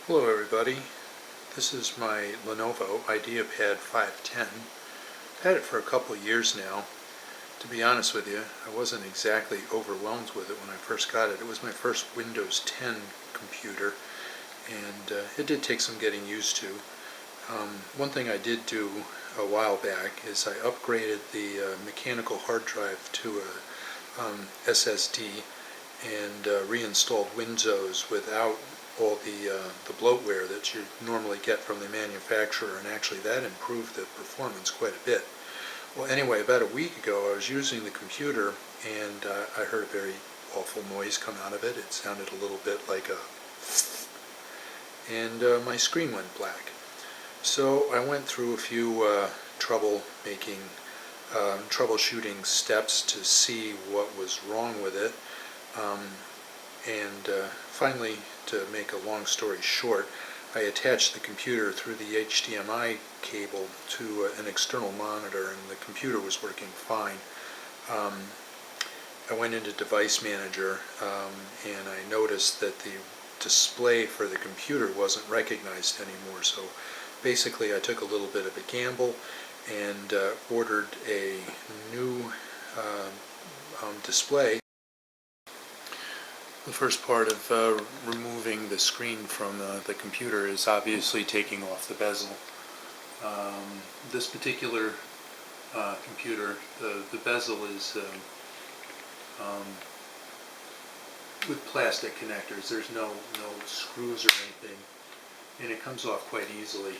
Hello everybody, this is my Lenovo Ideapad 510. I've had it for a couple of years now. To be honest with you, I wasn't exactly overwhelmed with it when I first got it. It was my first Windows 10 computer, and it did take some getting used to. One thing I did do a while back is I upgraded the mechanical hard drive to a SSD and reinstalled Windows without all the bloatware that you normally get from the manufacturer, and actually that improved the performance quite a bit. Well, anyway, about a week ago I was using the computer and I heard a very awful noise come out of it. It sounded a little bit like a and my screen went black. So I went through a few troubleshooting steps to see what was wrong with it. Finally, to make a long story short, I attached the computer through the HDMI cable to an external monitor, and the computer was working fine. I went into Device Manager and I noticed that the display for the computer wasn't recognized anymore. So basically I took a little bit of a gamble and ordered a new display. The first part of removing the screen from the computer is obviously taking off the bezel. This particular computer, the bezel is with plastic connectors. There's no screws or anything, and it comes off quite easily,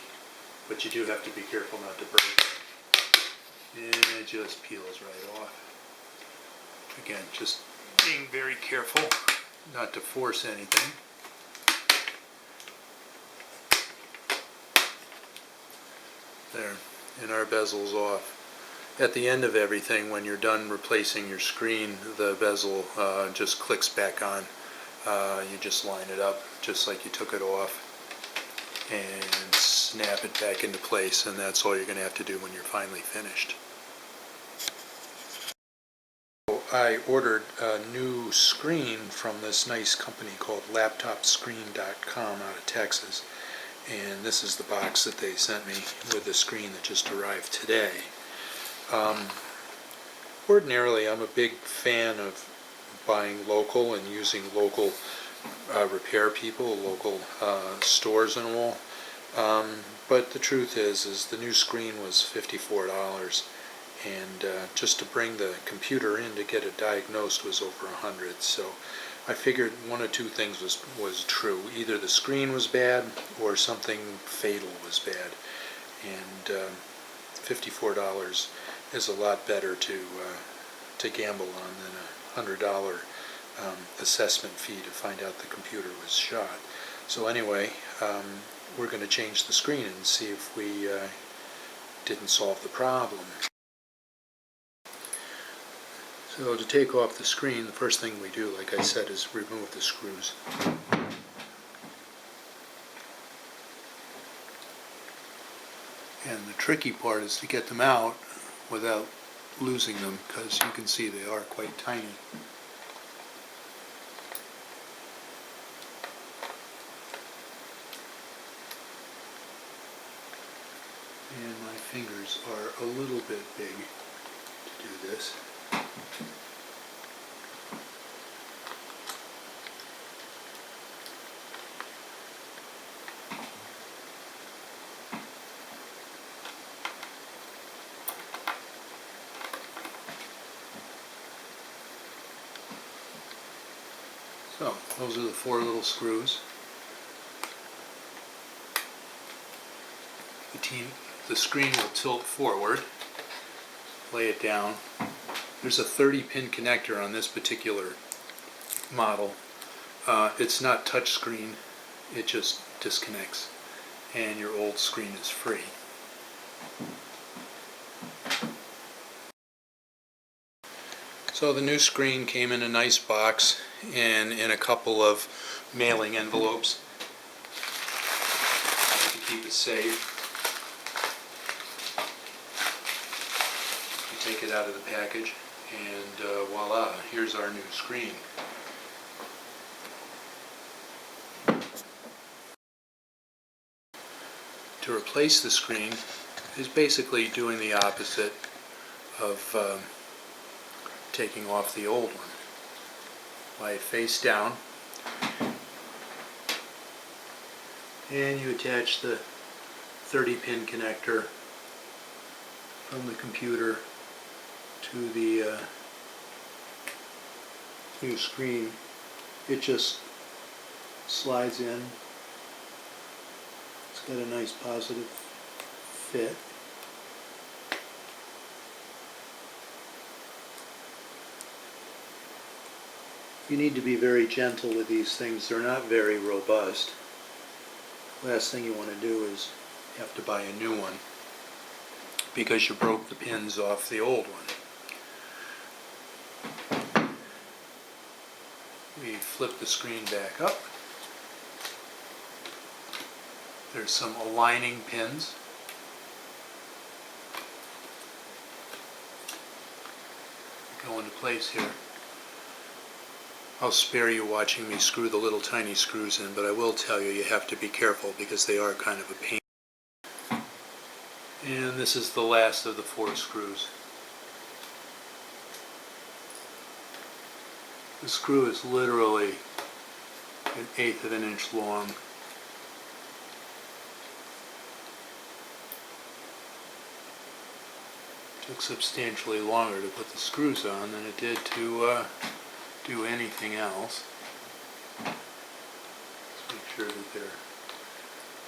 but you do have to be careful not to break it. And it just peels right off. Again, just being very careful not to force anything. There, and our bezel's off. At the end of everything, when you're done replacing your screen, the bezel just clicks back on. You just line it up just like you took it off and snap it back into place, and that's all you're going to have to do when you're finally finished. I ordered a new screen from this nice company called laptopscreen.com out of Texas, and this is the box that they sent me with the screen that just arrived today. Ordinarily I'm a big fan of buying local and using local repair people, local stores and all, but the truth is the new screen was $54. And just to bring the computer in to get it diagnosed was over $100. So I figured one of two things was true. Either the screen was bad or something fatal was bad. And $54 is a lot better to gamble on than a $100 assessment fee to find out the computer was shot. So anyway, we're going to change the screen and see if we didn't solve the problem. So to take off the screen, the first thing we do, like I said, is remove the screws. And the tricky part is to get them out without losing them, because you can see they are quite tiny. And my fingers are a little bit big to do this. So, those are the 4 little screws. The screen will tilt forward. Lay it down. There's a 30-pin connector on this particular model. It's not touch screen, it just disconnects, and your old screen is free. So the new screen came in a nice box and in a couple of mailing envelopes to keep it safe. You take it out of the package and voila, here's our new screen. to replace the screen is basically doing the opposite of taking off the old one. Lie it face down, and you attach the 30-pin connector from the computer to the new screen. It just slides in. It's got a nice positive fit. You need to be very gentle with these things. They're not very robust. Last thing you want to do is have to buy a new one because you broke the pins off the old one. We flip the screen back up. There's some aligning pins. Go into place here. I'll spare you watching me screw the little tiny screws in, but I will tell you, you have to be careful because they are kind of a pain. And this is the last of the 4 screws. The screw is literally 1/8 of an inch long. It took substantially longer to put the screws on than it did to do anything else. Let's make sure that they're...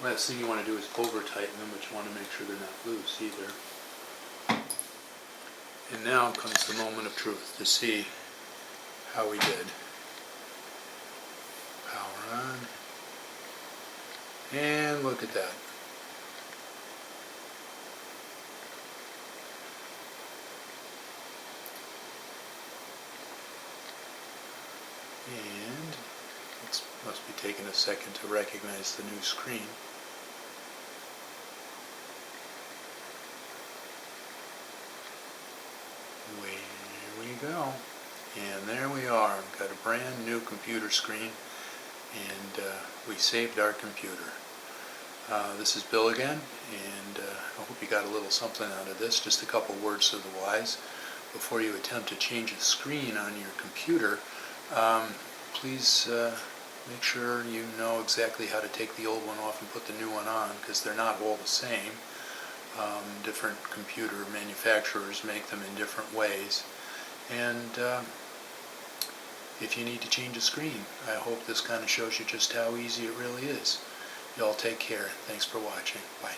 Last thing you want to do is over tighten them, but you want to make sure they're not loose either. And now comes the moment of truth to see how we did. Power on. And look at that. And it must be taking a second to recognize the new screen. There we go. And there we are. We've got a brand new computer screen, and we saved our computer. This is Bill again, and I hope you got a little something out of this. Just a couple words to the wise. Before you attempt to change the screen on your computer, please make sure you know exactly how to take the old one off and put the new one on, because they're not all the same. Different computer manufacturers make them in different ways. And if you need to change a screen, I hope this kind of shows you just how easy it really is. Y'all take care. Thanks for watching. Bye.